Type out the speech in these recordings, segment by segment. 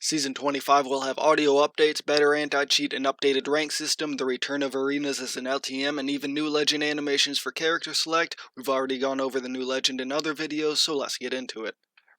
Season 25 will have audio updates, better anti-cheat, an updated rank system, the return of arenas as an LTM, and even new legend animations for character select. We've already gone over the new legend in other videos, so let's get into it.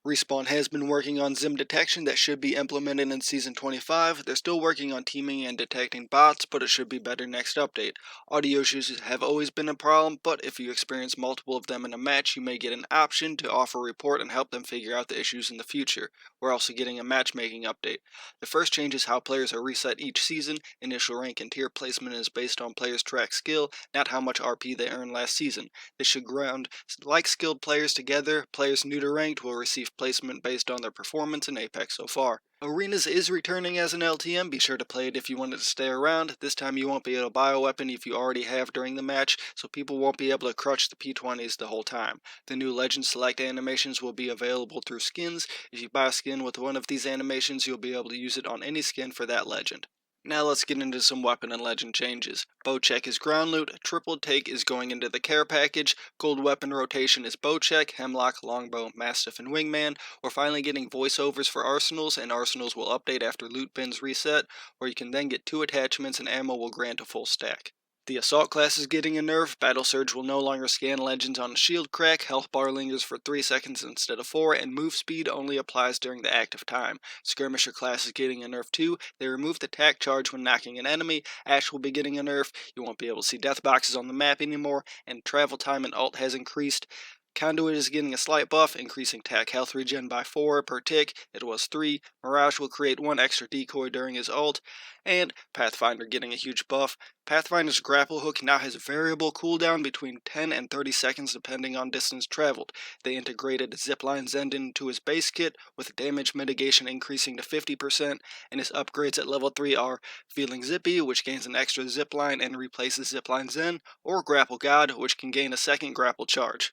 Respawn has been working on Zim detection that should be implemented in Season 25. They're still working on teaming and detecting bots, but it should be better next update. Audio issues have always been a problem, but if you experience multiple of them in a match, you may get an option to offer a report and help them figure out the issues in the future. We're also getting a matchmaking update. The first change is how players are reset each season. Initial rank and tier placement is based on players' track skill, not how much RP they earned last season. This should ground like skilled players together. Players new to ranked will receive placement based on their performance in Apex so far. Arenas is returning as an LTM. Be sure to play it if you wanted to stay around. This time you won't be able to buy a weapon if you already have during the match, so people won't be able to crutch the P20s the whole time. The new Legend Select animations will be available through skins. If you buy a skin with one of these animations, you'll be able to use it on any skin for that legend. Now let's get into some weapon and legend changes. Bocek is ground loot, triple take is going into the care package, gold weapon rotation is bocek, hemlock, longbow, mastiff, and wingman. We're finally getting voiceovers for arsenals, and arsenals will update after loot bins reset, where you can then get 2 attachments and ammo will grant a full stack. The assault class is getting a nerf. Battle Surge will no longer scan legends on a shield crack, health bar lingers for 3 seconds instead of 4, and move speed only applies during the active time. Skirmisher class is getting a nerf too. They removed the tack charge when knocking an enemy. Ash will be getting a nerf. You won't be able to see death boxes on the map anymore, and travel time in alt has increased. Conduit is getting a slight buff, increasing tack health regen by 4 per tick. It was 3. Mirage will create 1 extra decoy during his ult. And Pathfinder getting a huge buff. Pathfinder's grapple hook now has variable cooldown between 10 and 30 seconds depending on distance traveled. They integrated Zipline Zend into his base kit, with damage mitigation increasing to 50%, and his upgrades at level 3 are Feeling Zippy, which gains an extra zipline and replaces Zipline Zen, or Grapple God, which can gain a second grapple charge.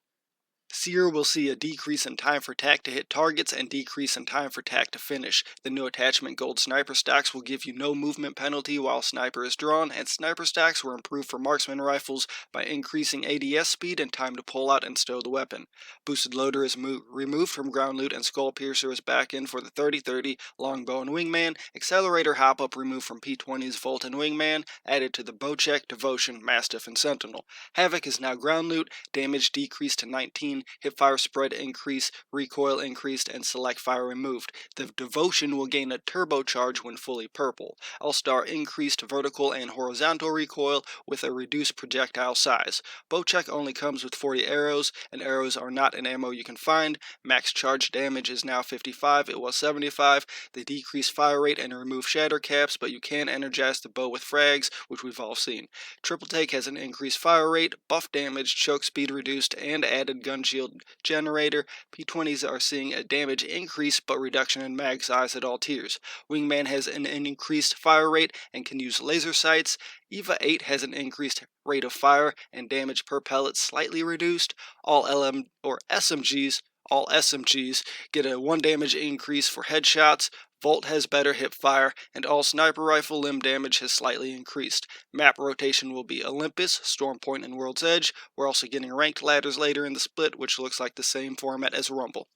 Seer will see a decrease in time for tack to hit targets and decrease in time for tack to finish. The new attachment Gold Sniper Stacks will give you no movement penalty while Sniper is drawn, and Sniper Stacks were improved for marksman rifles by increasing ADS speed and time to pull out and stow the weapon. Boosted Loader is removed from ground loot, and Skull Piercer is back in for the 30-30, Longbow and Wingman. Accelerator Hop-Up removed from P20's Volt and Wingman, added to the Bocek, Devotion, Mastiff, and Sentinel. Havoc is now ground loot, damage decreased to 19, hipfire spread increase, recoil increased, and select fire removed. The Devotion will gain a turbocharge when fully purple. All-Star increased vertical and horizontal recoil with a reduced projectile size. Bocek only comes with 40 arrows, and arrows are not an ammo you can find. Max charge damage is now 55, it was 75. They decrease fire rate and remove shatter caps, but you can energize the bow with frags, which we've all seen. Triple take has an increased fire rate, buff damage, choke speed reduced, and added gun shield generator. P20s are seeing a damage increase but reduction in mag size at all tiers. Wingman has an increased fire rate and can use laser sights. Eva 8 has an increased rate of fire and damage per pellet slightly reduced. All SMGs get a 1 damage increase for headshots. Volt has better hip fire, and all sniper rifle limb damage has slightly increased. Map rotation will be Olympus, Stormpoint, and World's Edge. We're also getting ranked ladders later in the split, which looks like the same format as Rumble.